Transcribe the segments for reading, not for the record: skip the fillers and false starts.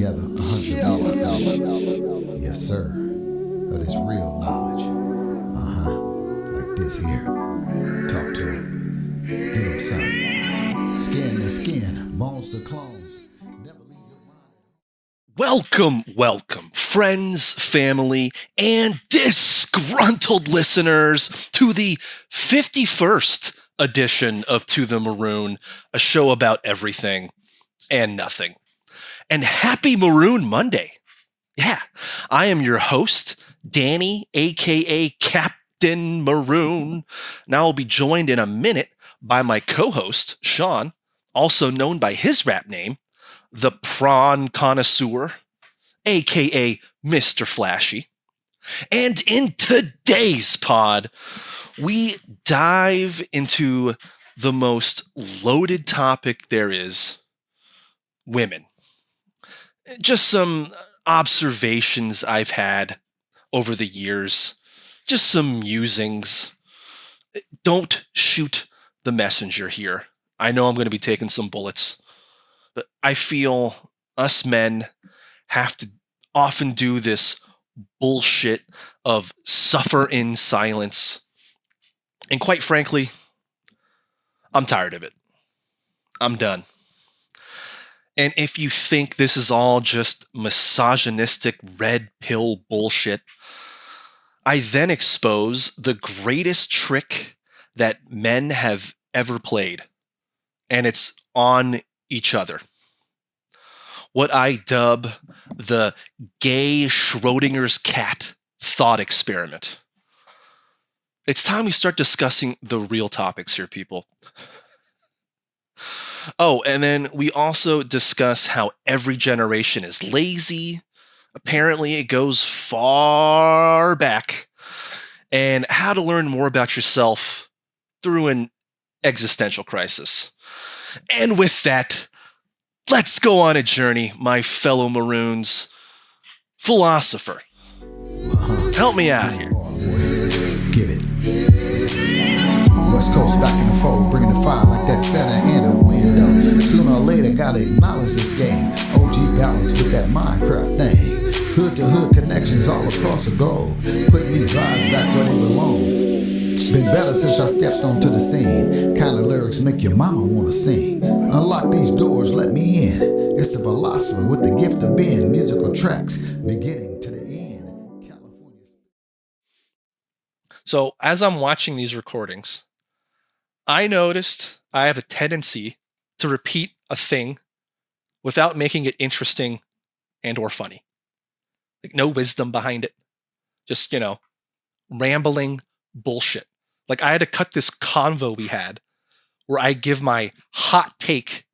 together 100 years. Yes, sir. That is real knowledge. Like this here. Talk to him. Give him something. Skin to skin, bones to clones. Never leave your mind. Welcome, friends, family, and disgruntled listeners to the 51st edition of To the Maroon, a show about everything and nothing. And happy Maroon Monday. Yeah, I am your host, Danny, aka Captain Maroon. Now I'll be joined in a minute by my co-host, Sean, also known by his rap name, the Prawn Connoisseur, aka Mr. Flashy. And in today's pod, we dive into the most loaded topic there is, women. Just some observations I've had over the years, just some musings. Don't shoot the messenger here. I know I'm going to be taking some bullets, but I feel us men have to often do this bullshit of suffer in silence. And quite frankly, I'm tired of it. I'm done. And if you think this is all just misogynistic red pill bullshit, I then expose the greatest trick that men have ever played. And it's on each other. What I dub the gay Schrödinger's cat thought experiment. It's time we start discussing the real topics here, people. Oh, and then we also discuss how every generation is lazy. Apparently, it goes far back. And how to learn more about yourself through an existential crisis. And with that, let's go on a journey, my fellow Maroons. Philosopher, help me out here. Give it. West Coast back in the fold, bringing the fire like that Santa in a window. Sooner or later, gotta acknowledge this game. OG balance with that Minecraft thing. Hood to hood connections all across the globe. Putting these vibes back where they belong. Been better since I stepped onto the scene. Kind of lyrics make your mama wanna sing. Unlock these doors, let me in. It's a philosopher with the gift of being. Musical tracks beginning to the end. California. So as I'm watching these recordings, I noticed I have a tendency to repeat a thing without making it interesting and or funny. Like no wisdom behind it. Just, rambling bullshit. Like I had to cut this convo we had where I give my hot take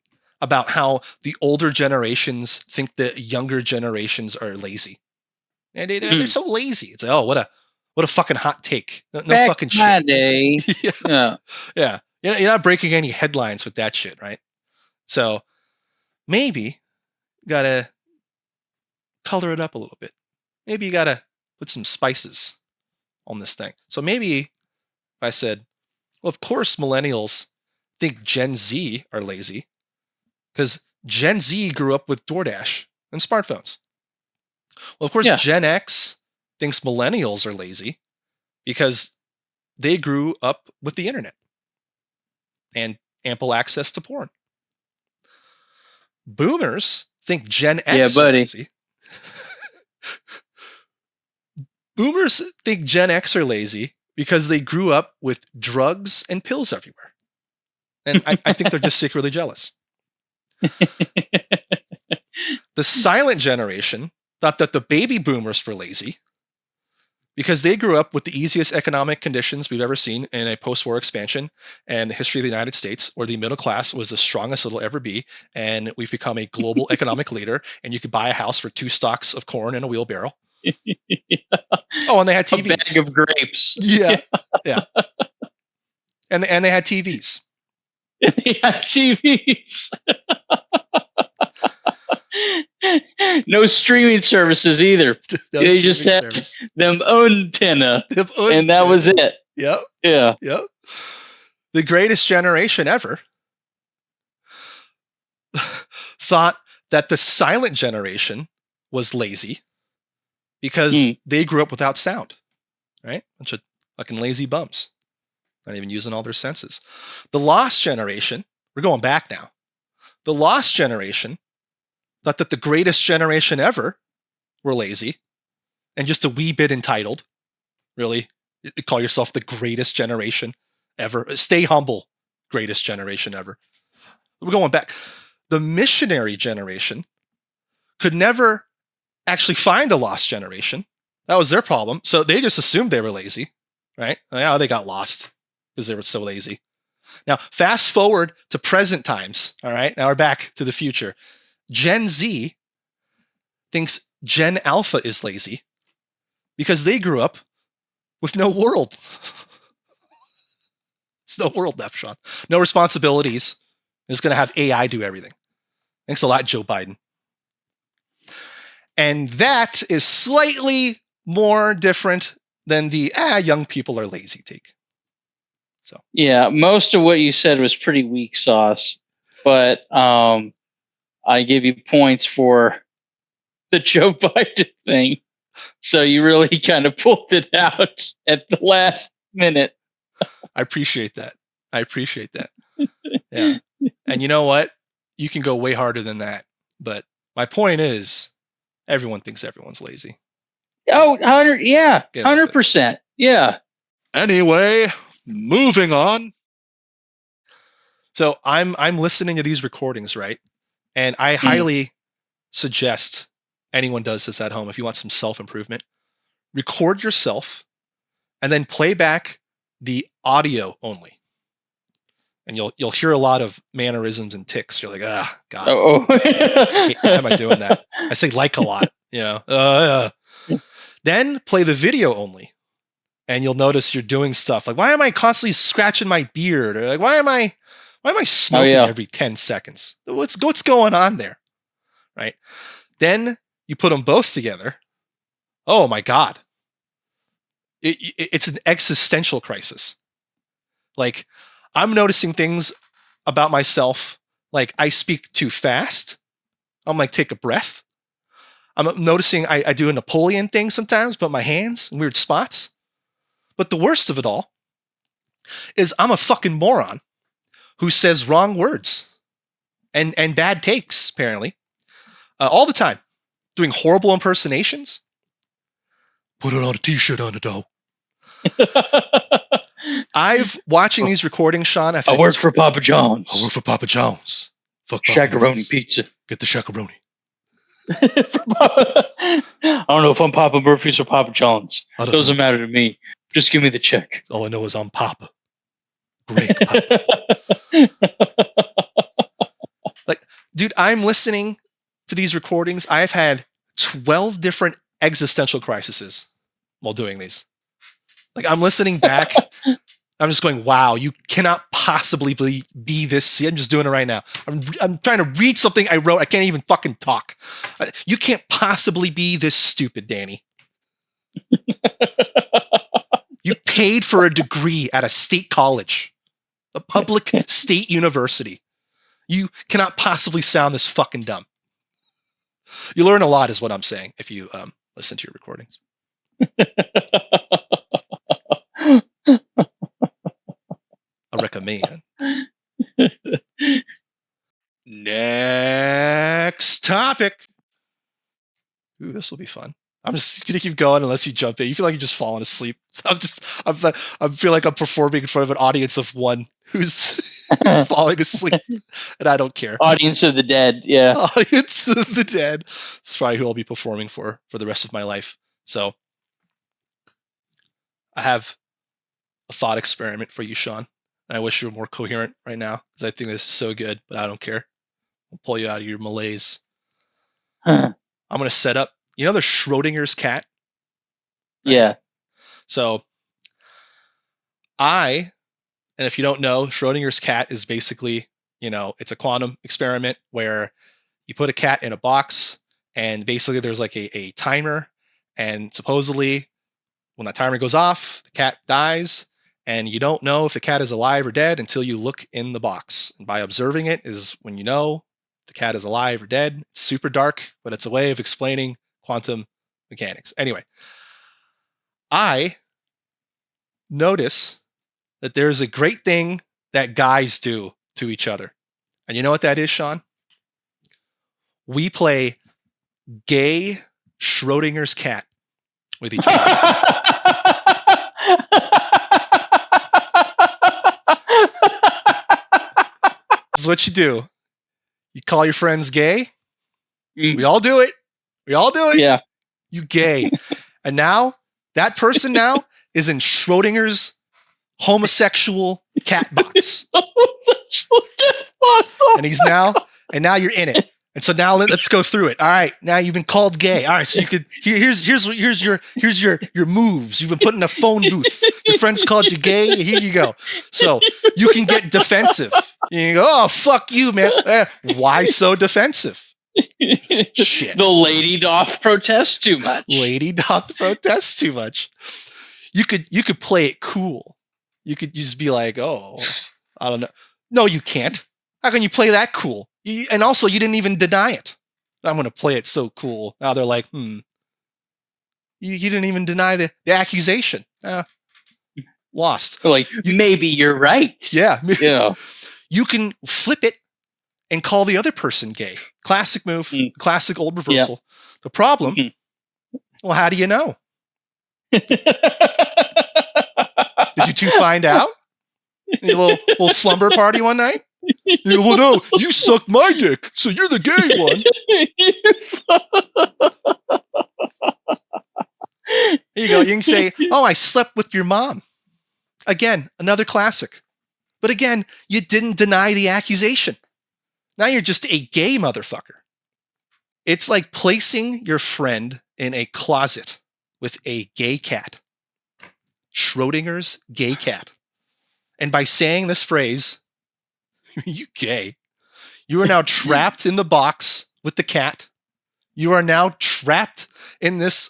about how the older generations think the younger generations are lazy. And they're so lazy. It's like, oh, what a fucking hot take. No fucking shit. Back in my day. Yeah. You're not breaking any headlines with that shit, right? So maybe you gotta color it up a little bit. Maybe you gotta put some spices on this thing. So maybe if I said, well, of course millennials think Gen Z are lazy because Gen Z grew up with DoorDash and smartphones. Well, of course, Gen X thinks millennials are lazy because they grew up with the internet and ample access to porn. Boomers think Gen X are lazy. Boomers think Gen X are lazy because they grew up with drugs and pills everywhere. And I think they're just secretly jealous. The silent generation thought that the baby boomers were lazy because they grew up with the easiest economic conditions we've ever seen in a post-war expansion and the history of the United States, where the middle class was the strongest it'll ever be, and we've become a global economic leader, and you could buy a house for 2 stalks of corn and a wheelbarrow. Oh, and they had TVs. A bag of grapes. Yeah. And they had TVs. They had TVs. No streaming services either. They just had them antenna, and that was it. Yep. Yeah. Yep. The greatest generation ever thought that the silent generation was lazy because they grew up without sound, right? Bunch of fucking lazy bums, not even using all their senses. The lost generation, we're going back now. The lost generation thought that the greatest generation ever were lazy and just a wee bit entitled. Really, you call yourself the greatest generation ever. Stay humble, greatest generation ever. We're going back. The missionary generation could never actually find a lost generation. That was their problem. So they just assumed they were lazy, right? Yeah, they got lost because they were so lazy. Now, fast forward to present times. All right. Now we're back to the future. Gen Z thinks Gen Alpha is lazy because they grew up with no world. It's no world left, Sean. No responsibilities. It's going to have AI do everything. Thanks a lot, Joe Biden. And that is slightly more different than the young people are lazy take. So yeah, most of what you said was pretty weak sauce, but I give you points for the Joe Biden thing. So you really kind of pulled it out at the last minute. I appreciate that. Yeah. And you know what? You can go way harder than that. But my point is, everyone thinks everyone's lazy. Oh, 100%. Yeah. Anyway, moving on. So I'm listening to these recordings, right? And I highly suggest anyone does this at home if you want some self-improvement. Record yourself and then play back the audio only. And you'll hear a lot of mannerisms and tics. You're like, God. Why am I doing that? I say like a lot, you know. Then play the video only. And you'll notice you're doing stuff like, why am I constantly scratching my beard? Or like, why am I smoking every 10 seconds? What's going on there? Right? Then you put them both together. Oh my God. It's an existential crisis. Like, I'm noticing things about myself. Like, I speak too fast. I'm like, take a breath. I'm noticing I do a Napoleon thing sometimes, put my hands in weird spots. But the worst of it all is I'm a fucking moron who says wrong words and bad takes, apparently, all the time, doing horrible impersonations. Put it on a t-shirt on the dough. I've watching these recordings, Sean. I work for Papa John's. I work for Papa John's. Fuck Shakaroni pizza. Get the shakaroni. I don't know if I'm Papa Murphy's or Papa John's. Doesn't matter to me. Just give me the check. All I know is I'm Papa. Great Papa. Like, dude, I'm listening to these recordings. I've had 12 different existential crises while doing these. Like, I'm listening back. I'm just going, wow, you cannot possibly be this. See, I'm just doing it right now. I'm trying to read something I wrote. I can't even fucking talk. You can't possibly be this stupid, Danny. You paid for a degree at a state college, a public state university. You cannot possibly sound this fucking dumb. You learn a lot is what I'm saying if you listen to your recordings. I recommend. Next topic. Ooh, this will be fun. I'm just gonna keep going unless you jump in. You feel like you're just falling asleep. I feel like I'm performing in front of an audience of one who's falling asleep, and I don't care. Audience of the dead, yeah. Audience of the dead. That's probably who I'll be performing for the rest of my life. So, I have a thought experiment for you, Sean. And I wish you were more coherent right now because I think this is so good, but I don't care. I'll pull you out of your malaise. I'm going to set up, you know, the Schrödinger's cat? Right? Yeah. So and if you don't know, Schrödinger's cat is basically, you know, it's a quantum experiment where you put a cat in a box and basically there's like a timer, and supposedly when that timer goes off, the cat dies. And you don't know if the cat is alive or dead until you look in the box. And by observing it is when you know the cat is alive or dead. It's super dark, but it's a way of explaining quantum mechanics. Anyway, I notice that there's a great thing that guys do to each other. And you know what that is, Sean? We play gay Schrödinger's cat with each other. This is what you do. You call your friends gay. We all do it. We all do it. Yeah. You gay. And now that person now is in Schrödinger's homosexual cat box. And now you're in it. And so now let's go through it. All right, now you've been called gay. All right, so you could here's your moves. You've been put in a phone booth. Your friends called you gay. Here you go. So you can get defensive. You go, oh fuck you, man. Why so defensive? Shit. The lady doth protest too much. Lady doth protest too much. You could play it cool. You could just be like, oh, I don't know. No, you can't. How can you play that cool? And also, you didn't even deny it. I'm going to play it so cool. Now they're like, You didn't even deny the accusation. Lost. Like, maybe you're right. Yeah. Yeah. You can flip it and call the other person gay. Classic move. Classic old reversal. Yeah. The problem, well, how do you know? Did you two find out? A little slumber party one night? Well, no, you sucked my dick, so you're the gay one. There you go. You can say, oh, I slept with your mom. Again, another classic. But again, you didn't deny the accusation. Now you're just a gay motherfucker. It's like placing your friend in a closet with a gay cat. Schrödinger's gay cat. And by saying this phrase, you gay, you are now trapped in the box with the cat. You are now trapped in this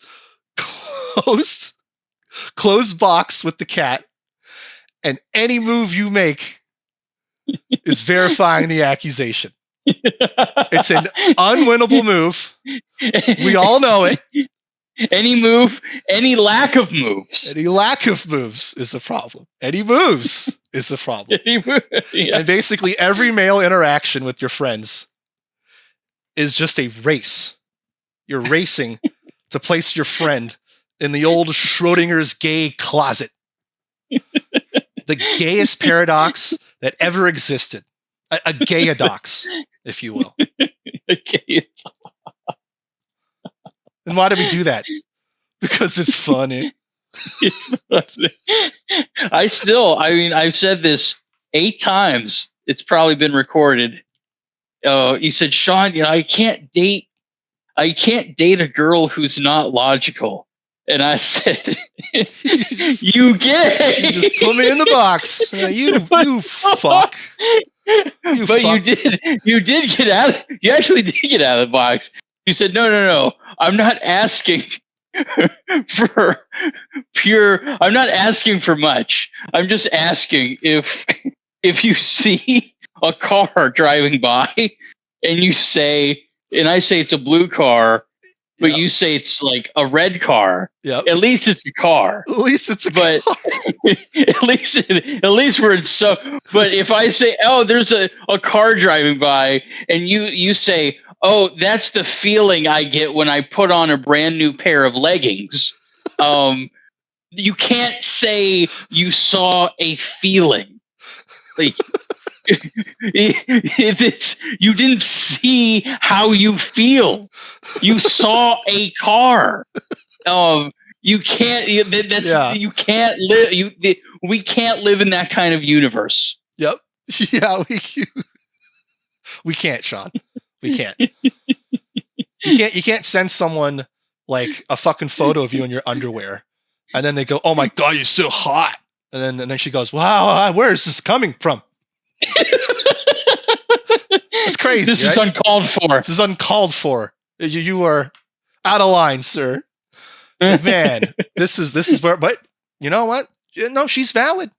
closed box with the cat. And any move you make is verifying the accusation. It's an unwinnable move. We all know it. Any move, any lack of moves. Any lack of moves is a problem. Any moves is a problem. Yeah. And basically every male interaction with your friends is just a race. You're racing to place your friend in the old Schrödinger's gay closet. The gayest paradox that ever existed. A gayadox, if you will. And why do we do that? Because it's funny. I've said this 8 times. It's probably been recorded. You said, Sean, I can't date a girl who's not logical. And I said, you gay. You just put me in the box. You fuck. You did get out. You actually did get out of the box. You said, no. I'm not asking for I'm not asking for much. I'm just asking if you see a car driving by and you say, and I say it's a blue car, but you say it's like a red car. Yep. At least it's a car. At least it's a car. at least we're in so. But if I say, oh, there's a car driving by, and you say, oh, that's the feeling I get when I put on a brand new pair of leggings. You can't say you saw a feeling. Like it's you didn't see how you feel. You saw a car. You can't. You can't live. We can't live in that kind of universe. Yep. Yeah, we can't, Sean. We can't. You can't send someone like a fucking photo of you in your underwear, and then they go, "Oh my god, you're so hot," and then she goes, "Wow, where is this coming from?" That's crazy. This is uncalled for. This is uncalled for. You are out of line, sir. Like, man, this is where. But you know what? No, she's valid.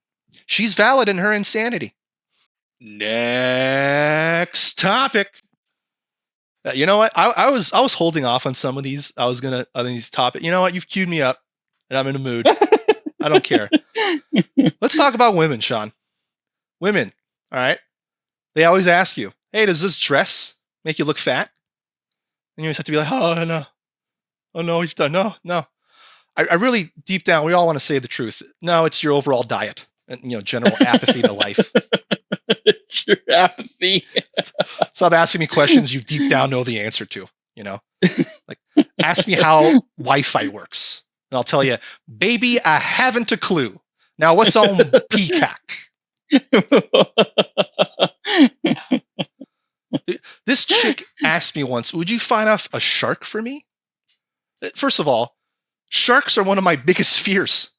She's valid in her insanity. Next topic. You know what? I was holding off on some of these. I was gonna on these topics. You know what? You've queued me up, and I'm in a mood. I don't care. Let's talk about women, Sean. Women, all right? They always ask you, "Hey, does this dress make you look fat?" And you always have to be like, "Oh no, oh no, you've done no." I really deep down, we all want to say the truth. No, it's your overall diet and general apathy to life. It's your apathy. Stop asking me questions you deep down know the answer to. Like ask me how Wi-Fi works, and I'll tell you, baby, I haven't a clue. Now, what's on Peacock? This chick asked me once, "Would you fight off a shark for me?" First of all, sharks are one of my biggest fears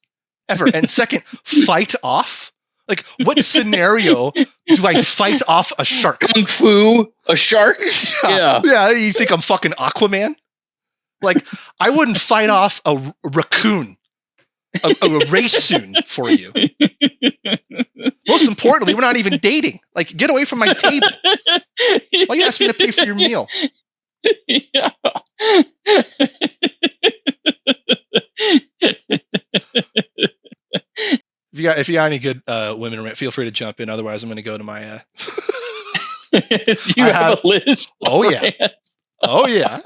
ever. And second, fight off? Like, what scenario do I fight off a shark? Kung Fu, a shark? Yeah. You think I'm fucking Aquaman? Like, I wouldn't fight off a raccoon, a raccoon for you. Most importantly, we're not even dating. Like, get away from my table. Why you ask me to pay for your meal? Yeah. If you got any good women, feel free to jump in. Otherwise, I'm going to go to my. You have a list. Oh yeah, oh yeah.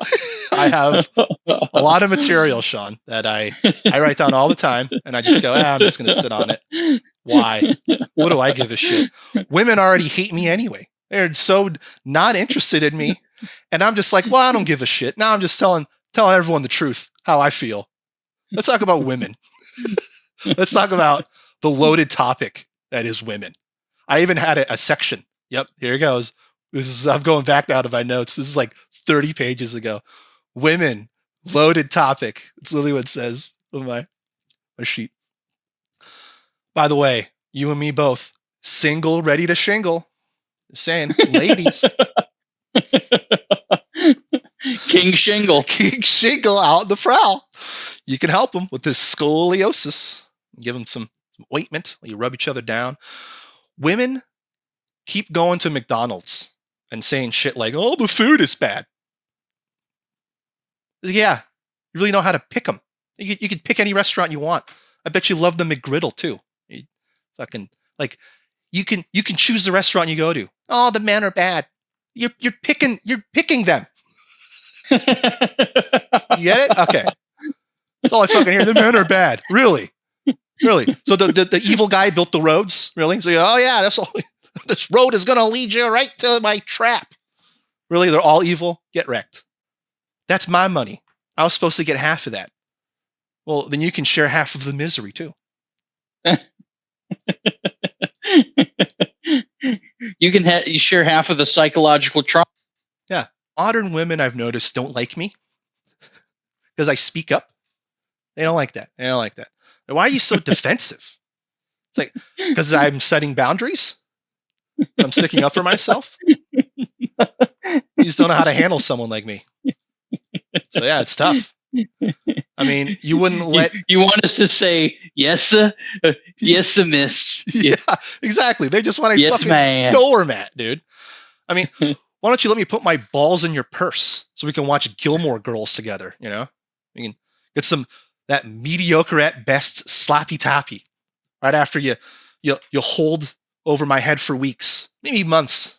I have a lot of material, Sean, that I write down all the time, and I just go, I'm just going to sit on it. Why? What do I give a shit? Women already hate me anyway. They're so not interested in me, and I'm just like, well, I don't give a shit. Now I'm just telling everyone the truth, how I feel. Let's talk about women. Let's talk about the loaded topic that is women. I even had a section. Yep, here it goes. I'm going back out of my notes. This is like 30 pages ago. Women, loaded topic. It's literally what it says on my sheet. By the way, you and me both, single, ready to shingle. Just saying, ladies. King Shingle. King Shingle out in the prowl. You can help them with this scoliosis. Give them some ointment. You rub each other down. Women keep going to McDonald's and saying shit like, "Oh, the food is bad." Yeah, you really know how to pick them. You could pick any restaurant you want. I bet you love the McGriddle too. You fucking like, you can choose the restaurant you go to. Oh, the men are bad. You're picking them. You get it? Okay. That's all I fucking hear. The men are bad. Really? So the evil guy built the roads? Really? So oh yeah, that's all. This road is gonna lead you right to my trap. Really? They're all evil? Get wrecked. That's my money. I was supposed to get half of that. Well, then you can share half of the misery too. You share half of the psychological trauma. Yeah. Modern women, I've noticed, don't like me because I speak up. They don't like that. Why are you so defensive? It's like, because I'm setting boundaries? I'm sticking up for myself? You just don't know how to handle someone like me. So yeah, it's tough. I mean, you wouldn't let... You want us to say, yes, sir, yes, sir, miss. Yeah, exactly. They just want a yes, fucking man. doormat, dude. I mean, why don't you let me put my balls in your purse so we can watch Gilmore Girls together, You can get that mediocre at best slappy tappy right after you hold over my head for weeks, maybe months,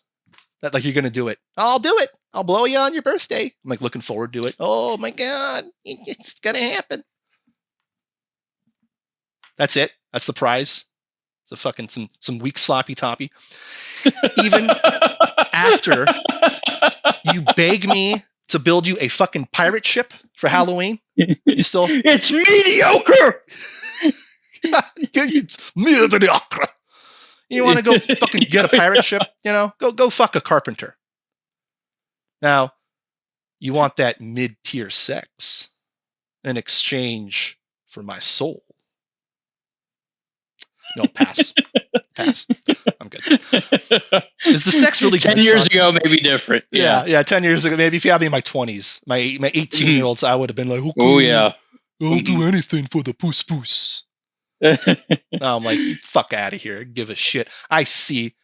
that like you're going to do it. I'll do it. I'll blow you on your birthday. I'm like looking forward to it. Oh my God, it's going to happen. That's it. That's the prize. It's a fucking some weak sloppy toppy. Even after you beg me to build you a fucking pirate ship for Halloween, you still... It's mediocre! It's mediocre. You want to go fucking get a pirate ship? Go fuck a carpenter. Now, you want that mid-tier sex in exchange for my soul. No, pass. I'm good. Is the sex really 10 good? 10 years ago, maybe different. Yeah, 10 years ago. Maybe if you had me in my 20s, my 18-year-olds, I would have been like, okay, oh, yeah. I'll do anything for the poos. Now I'm like, fuck out of here. Give a shit. I see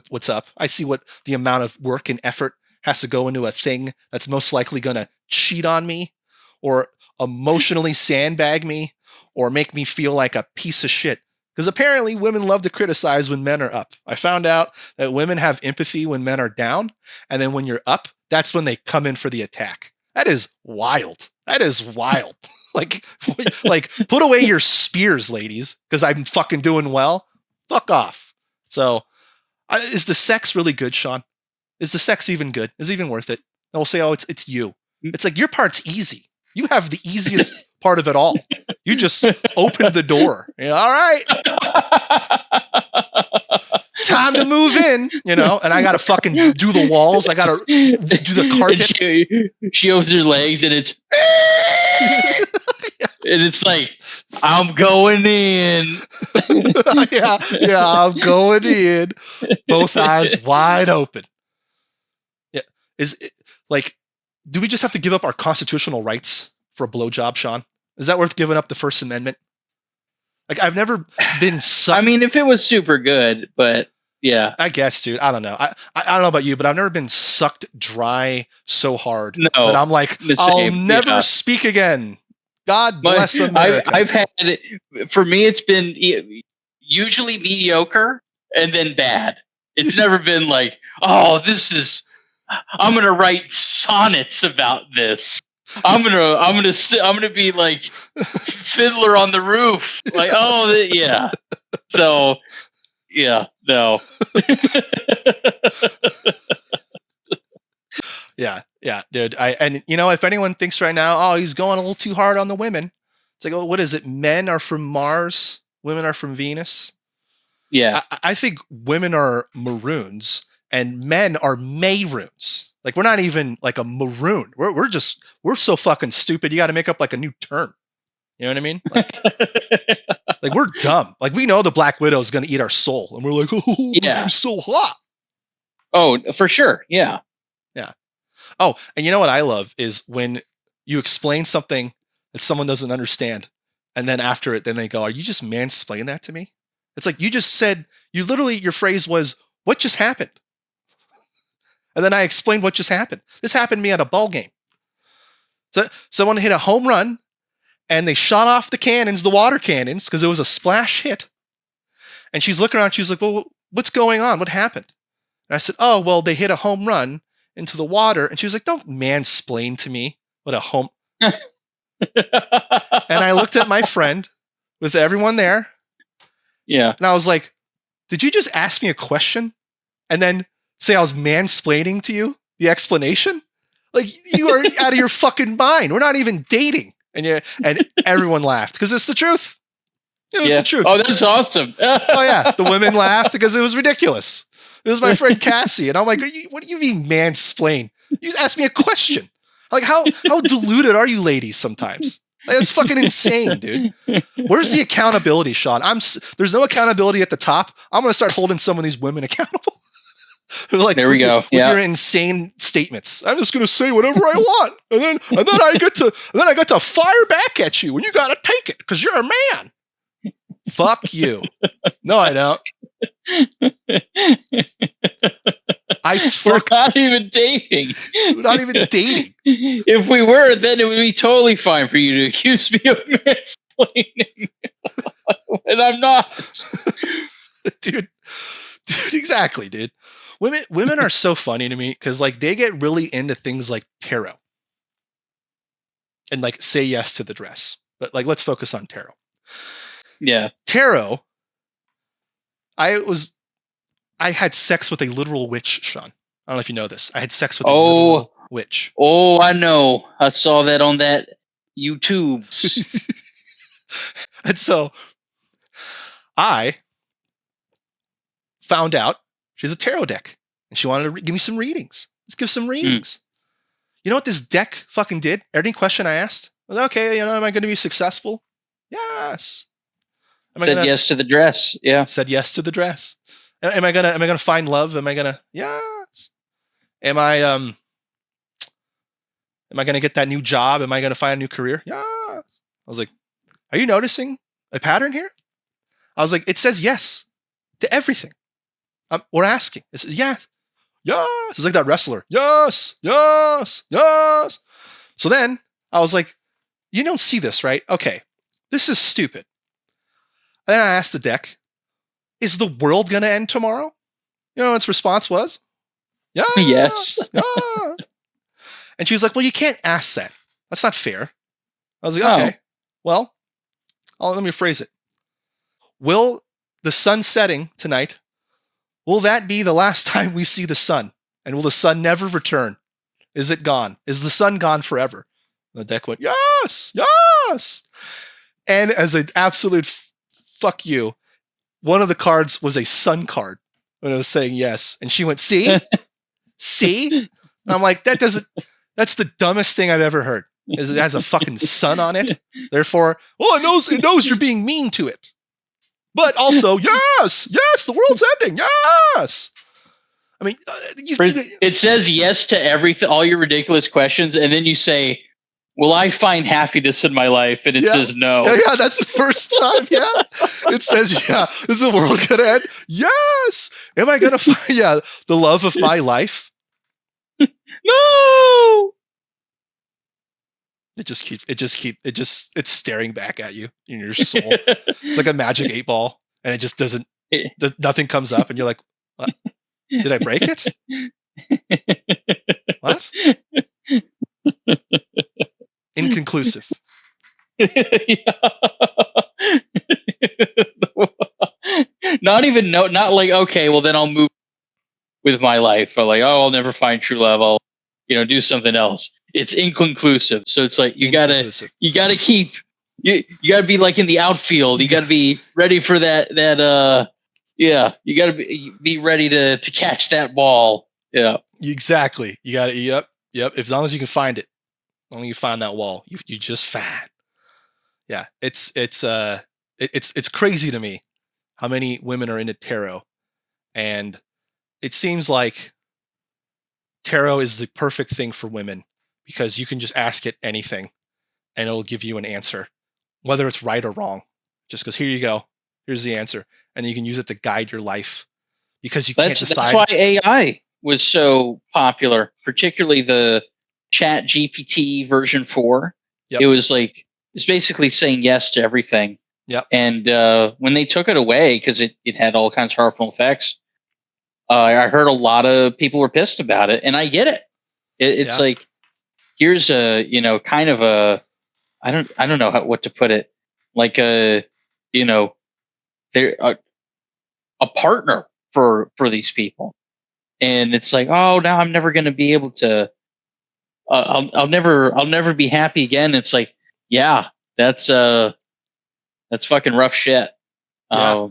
what's up. I see what the amount of work and effort has to go into a thing that's most likely going to cheat on me or emotionally sandbag me or make me feel like a piece of shit. Because apparently women love to criticize when men are up. I found out that women have empathy when men are down. And then when you're up, that's when they come in for the attack. That is wild. That is wild. like put away your spears, ladies, because I'm fucking doing well. Fuck off. So is the sex really good, Sean? Is the sex even good? Is it even worth it? They'll say, oh, it's you. It's like your part's easy. You have the easiest part of it all. You just opened the door. All right. Time to move in, and I got to fucking do the walls. I got to do the carpet. She opens her legs and it's... and it's like, I'm going in. yeah, I'm going in. Both eyes wide open. Yeah. Is it, like, do we just have to give up our constitutional rights for a blowjob, Sean? Is that worth giving up the First Amendment? Like, I've never been sucked. I mean, if it was super good, but yeah. I guess, dude. I don't know. I don't know about you, but I've never been sucked dry so hard that I'm like, I'll never speak again. God bless America. I've had, for me, it's been usually mediocre and then bad. It's never been like, oh, I'm going to write sonnets about this. I'm gonna be like Fiddler on the Roof. Like, oh, yeah. So, yeah, no. yeah, dude. If anyone thinks right now, oh, he's going a little too hard on the women, it's like, oh, what is it? Men are from Mars, women are from Venus. Yeah, I think women are Maroons and men are Maroons. Like, we're not even like a maroon. We're so fucking stupid. You got to make up like a new term. You know what I mean? Like we're dumb. Like, we know the Black Widow is going to eat our soul, and we're like, oh, yeah, you're so hot. Oh, for sure. Yeah. Yeah. Oh, and you know what I love is when you explain something that someone doesn't understand, and then after it, then they go, "Are you just mansplaining that to me?" It's like you just said. Your phrase was, "What just happened?" And then I explained what just happened. This happened to me at a ball game. So someone hit a home run, and they shot off the water cannons, because it was a splash hit. And she's looking around. She's like, well, what's going on? What happened? And I said, oh, well, they hit a home run into the water. And she was like, don't mansplain to me what a home... And I looked at my friend with everyone there. Yeah. And I was like, did you just ask me a question and then say I was mansplaining to you the explanation? Like, you are out of your fucking mind. We're not even dating. And everyone laughed because it's the truth. It was the truth. Oh, that's awesome. Oh yeah, the women laughed because it was ridiculous. It was my friend Cassie, and I'm like, what do you mean mansplain? You just asked me a question. Like, how deluded are you ladies sometimes? Like, that's fucking insane, dude. Where's the accountability, Sean? There's no accountability at the top. I'm gonna start holding some of these women accountable. Like, there we go. With your insane statements. I'm just gonna say whatever I want, and then I get to fire back at you, and you gotta take it because you're a man. Fuck you. No, I don't. We're not even dating. We're not even dating. If we were, then it would be totally fine for you to accuse me of mansplaining. And I'm not. Dude, exactly, dude. Women are so funny to me because, like, they get really into things like tarot and, like, say yes to the dress. But, like, let's focus on tarot. Yeah. Tarot. I had sex with a literal witch, Sean. I don't know if you know this. I had sex with a literal witch. Oh, I know. I saw that on that YouTube. And so I found out she has a tarot deck, and she wanted to give me some readings. Let's give some readings. You know what this deck fucking did? Any question I asked was, okay, am I going to be successful? Yes. Said yes to the dress. Yeah. Said yes to the dress. Am I gonna find love? Am I gonna? Yes. Am I gonna get that new job? Am I gonna find a new career? Yeah. I was like, are you noticing a pattern here? I was like, it says yes to everything. We're asking. It says yes. yes. It's like that wrestler. Yes, yes, yes. So then I was like, you don't see this, right? Okay, this is stupid. And then I asked the deck, is the world going to end tomorrow? You know, its response was, yes, Yes. yes. And she was like, well, you can't ask that. That's not fair. I was like, Oh. okay, well, let me phrase it. Will the sun setting tonight, will that be the last time we see the sun? And will the sun never return? Is it gone? Is the sun gone forever? And the deck went, yes, yes. And as an absolute fuck you, one of the cards was a sun card when it was saying yes. And she went, see? See? And I'm like, that's the dumbest thing I've ever heard. Is it has a fucking sun on it. Therefore, it knows you're being mean to it. But also, yes, the world's ending. Yes. I mean, it says yes to everything, all your ridiculous questions, and then you say, will I find happiness in my life? And it says no. Yeah, that's the first time. Yeah. It says, yeah, is the world going to end? Yes. Am I going to find, the love of my life? No. It's staring back at you in your soul. It's like a magic 8 ball, and it just doesn't, nothing comes up, and you're like, what? Did I break it? What? Inconclusive. Not like, okay, well then I'll move with my life. Or like, I'll never find true love. I'll, do something else. It's inconclusive. So it's like, you gotta keep, you gotta be like in the outfield. You gotta be ready for that, you gotta be ready to catch that ball. Yeah. Exactly. You gotta, yep. As long as you can find it. As long as you find that wall, you just fat. Yeah. It's crazy to me how many women are into tarot. And it seems like tarot is the perfect thing for women because you can just ask it anything and it'll give you an answer, whether it's right or wrong. Just goes, here you go. Here's the answer. And then you can use it to guide your life because you can't decide. That's why AI was so popular, particularly the Chat GPT version 4. Yep. It was like, it's basically saying yes to everything. Yep. And when they took it away, because it had all kinds of harmful effects, I heard a lot of people were pissed about it, and I get it. It's like, here's a, kind of a, I don't know what to put it, like they're a partner for these people, and it's like, oh, now I'm never going to be able to, I'll never be happy again. It's like, yeah, that's fucking rough shit. Yeah,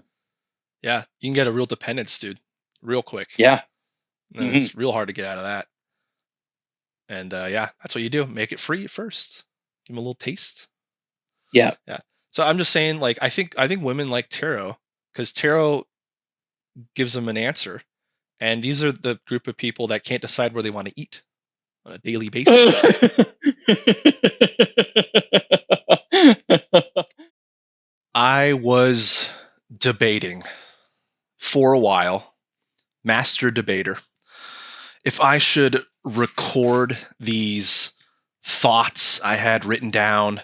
you can get a real dependence, dude. Real quick. Yeah. And it's real hard to get out of that. And that's what you do. Make it free at first. Give them a little taste. Yeah. Yeah. So I'm just saying, like, I think women like tarot because tarot gives them an answer. And these are the group of people that can't decide where they want to eat on a daily basis. I was debating for a while, master debater, if I should record these thoughts I had written down,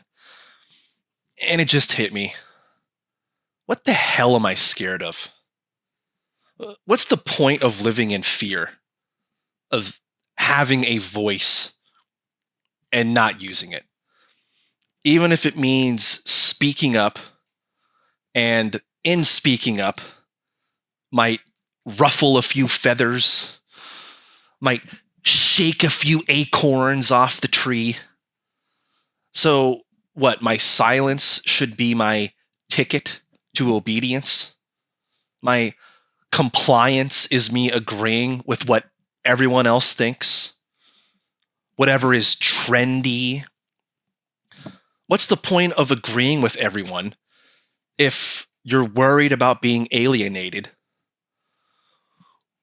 and it just hit me. What the hell am I scared of? What's the point of living in fear of having a voice and not using it? Even if it means speaking up, and in speaking up might ruffle a few feathers, might shake a few acorns off the tree. So what, my silence should be my ticket to obedience? My compliance is me agreeing with what everyone else thinks? Whatever is trendy? What's the point of agreeing with everyone if you're worried about being alienated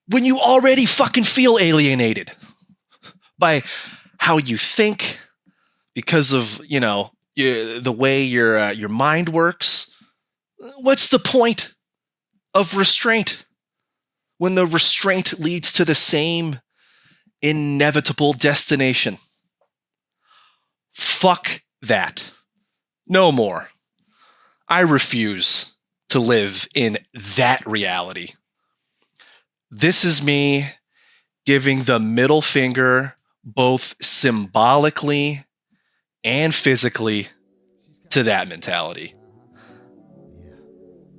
when you already fucking feel alienated by how you think because of, the way your mind works? What's the point of restraint when the restraint leads to the same inevitable destination. Fuck that. No more. I refuse to live in that reality. This is me giving the middle finger both symbolically and physically to that mentality.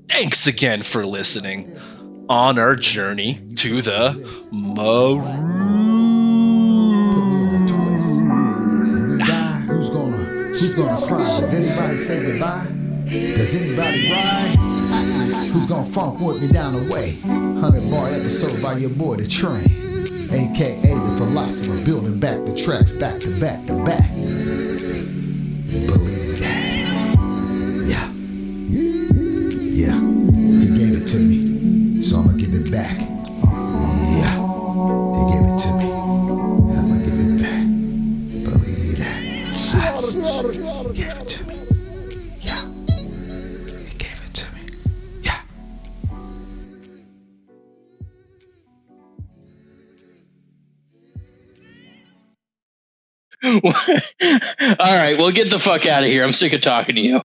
Thanks again for listening on our journey to the Maroon. Who's gonna cry? Does anybody say goodbye? Does anybody ride? Who's gonna funk with me down the way? 100-bar episode by your boy The Train, aka the philosopher, building back the tracks back to back to back. Believe that. Yeah, he gave it to me, so I'ma give it back. Yeah, he gave it to me, I'ma give it back. Believe that. He gave it to me. Yeah, he gave it to me. Yeah. All right, well, get the fuck out of here. I'm sick of talking to you.